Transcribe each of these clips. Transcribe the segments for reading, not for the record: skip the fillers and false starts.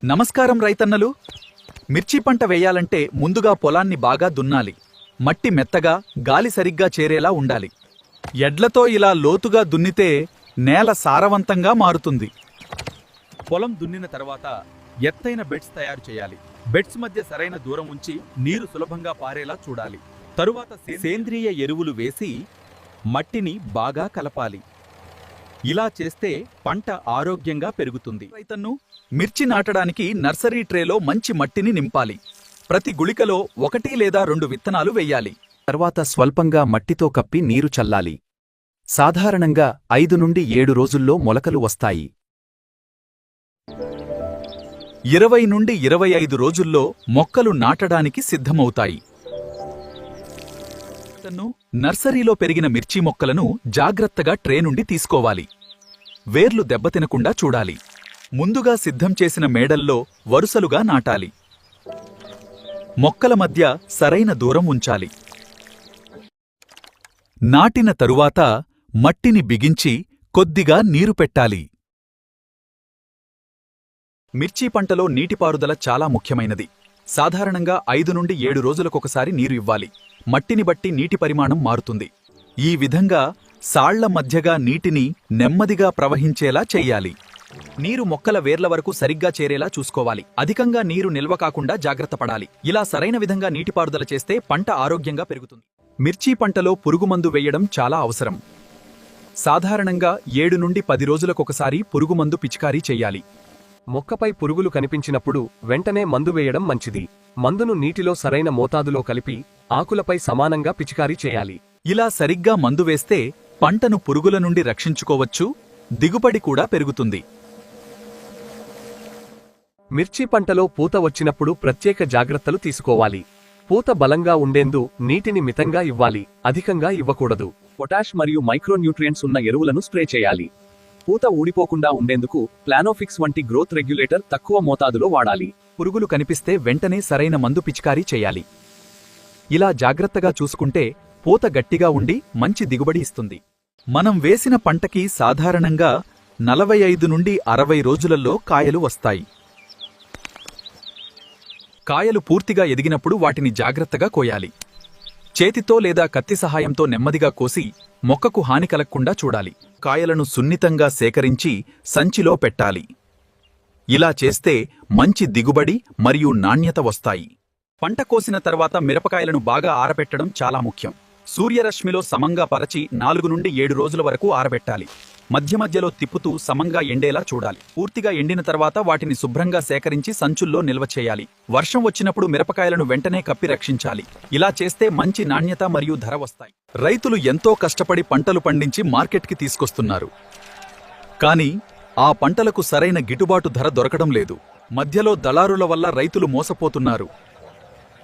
నమస్కారం రైతన్నలు. మిర్చి పంట వేయాలంటే ముందుగా పొలాన్ని బాగా దున్నాలి. మట్టి మెత్తగా, గాలి సరిగ్గా చేరేలా ఉండాలి. ఎడ్లతో ఇలా లోతుగా దున్నితే నేల సారవంతంగా మారుతుంది. పొలం దున్నిన తర్వాత ఎత్తైన బెడ్స్ తయారు చేయాలి. బెడ్స్ మధ్య సరైన దూరం ఉంచి నీరు సులభంగా పారేలా చూడాలి. తరువాత సేంద్రియ ఎరువులు వేసి మట్టిని బాగా కలపాలి. ఇలా చేస్తే పంట ఆరోగ్యంగా పెరుగుతుంది. రైతన్ను మిర్చి నాటడానికి నర్సరీ ట్రేలో మంచి మట్టిని నింపాలి. ప్రతి గుళికలో 1 లేదా 2 విత్తనాలు వెయ్యాలి. తర్వాత స్వల్పంగా మట్టితో కప్పి నీరు చల్లాలి. సాధారణంగా 5 నుండి 7 రోజుల్లో మొలకలు వస్తాయి. 20 నుండి 25 రోజుల్లో మొక్కలు నాటడానికి సిద్ధమవుతాయి. నర్సరీలో పెరిగిన మిర్చి మొక్కలను జాగ్రత్తగా ట్రే నుండి తీసుకోవాలి. వేర్లు దెబ్బతినకుండా చూడాలి. ముందుగా సిద్ధం చేసిన మేడల్లో వరుసలుగా నాటాలి. మొక్కల మధ్య సరైన దూరం ఉంచాలి. నాటిన తరువాత మట్టిని బిగించి కొద్దిగా నీరు పెట్టాలి. మిర్చి పంటలో నీటిపారుదల చాలా ముఖ్యమైనది. సాధారణంగా 5 నుండి 7 రోజులకొకసారి నీరు ఇవ్వాలి. మట్టిని బట్టి నీటి పరిమాణం మారుతుంది. ఈ విధంగా సాళ్ల మధ్యగా నీటిని నెమ్మదిగా ప్రవహించేలా చెయ్యాలి. నీరు మొక్కల వేర్ల వరకు సరిగ్గా చేరేలా చూసుకోవాలి. అధికంగా నీరు నిల్వ కాకుండా జాగ్రత్త పడాలి. ఇలా సరైన విధంగా నీటిపారుదల చేస్తే పంట ఆరోగ్యంగా పెరుగుతుంది. మిర్చి పంటలో పురుగుమందు వేయడం చాలా అవసరం. సాధారణంగా 7 నుండి 10 రోజులకొకసారి పురుగుమందు పిచికారీ చెయ్యాలి. మొక్కపై పురుగులు కనిపించినప్పుడు వెంటనే మందు వేయడం మంచిది. మందును నీటిలో సరైన మోతాదులో కలిపి ఆకులపై సమానంగా పిచికారీ చేయాలి. ఇలా సరిగ్గా మందు వేస్తే పంటను పురుగుల నుండి రక్షించుకోవచ్చు. దిగుబడి కూడా పెరుగుతుంది. మిర్చి పంటలో పూత వచ్చినప్పుడు ప్రత్యేక జాగ్రత్తలు తీసుకోవాలి. పూత బలంగా ఉండేందు నీటిని మితంగా ఇవ్వాలి, అధికంగా ఇవ్వకూడదు. పొటాష్ మరియు మైక్రోన్యూట్రియంట్స్ ఉన్న ఎరువులను స్ప్రే చేయాలి. పూత ఊడిపోకుండా ఉండేందుకు ప్లానోఫిక్స్ వంటి గ్రోత్ రెగ్యులేటర్ తక్కువ మోతాదులో వాడాలి. పురుగులు కనిపిస్తే వెంటనే సరైన మందు పిచికారీ చేయాలి. ఇలా జాగ్రత్తగా చూసుకుంటే పూత గట్టిగా ఉండి మంచి దిగుబడి ఇస్తుంది. మనం వేసిన పంటకి సాధారణంగా 45 నుండి 60 రోజులలో కాయలు వస్తాయి. కాయలు పూర్తిగా ఎదిగినప్పుడు వాటిని జాగ్రత్తగా కోయాలి. చేతితో లేదా కత్తి సహాయంతో నెమ్మదిగా కోసి మొక్కకు హాని కలగకుండా చూడాలి. కాయలను సున్నితంగా సేకరించి సంచిలో పెట్టాలి. ఇలా చేస్తే మంచి దిగుబడి మరియు నాణ్యత వస్తాయి. పంట కోసిన తర్వాత మిరపకాయలను బాగా ఆరబెట్టడం చాలా ముఖ్యం. సూర్యరశ్మిలో సమంగా పరచి 4 నుండి 7 రోజుల వరకు ఆరబెట్టాలి. మధ్య మధ్యలో తిప్పుతూ సమంగా ఎండేలా చూడాలి. పూర్తిగా ఎండిన తర్వాత వాటిని శుభ్రంగా సేకరించి సంచుల్లో నిల్వ చేయాలి. వర్షం వచ్చినప్పుడు మిరపకాయలను వెంటనే కప్పి రక్షించాలి. ఇలా చేస్తే మంచి నాణ్యత మరియు ధర వస్తాయి. రైతులు ఎంతో కష్టపడి పంటలు పండించి మార్కెట్కి తీసుకొస్తున్నారు. కానీ ఆ పంటలకు సరైన గిట్టుబాటు ధర దొరకడం లేదు. మధ్యలో దళారుల వల్ల రైతులు మోసపోతున్నారు.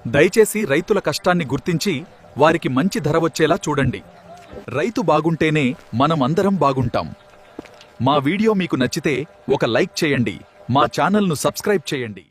దయచేసి రైతుల కష్టాన్ని గుర్తించి వారికి మంచి ధర వచ్చేలా చూడండి. రైతు బాగుంటేనే మనం అందరం బాగుంటాం. మా వీడియో మీకు నచ్చితే ఒక లైక్ చేయండి. మా ఛానల్ను సబ్స్క్రైబ్ చేయండి.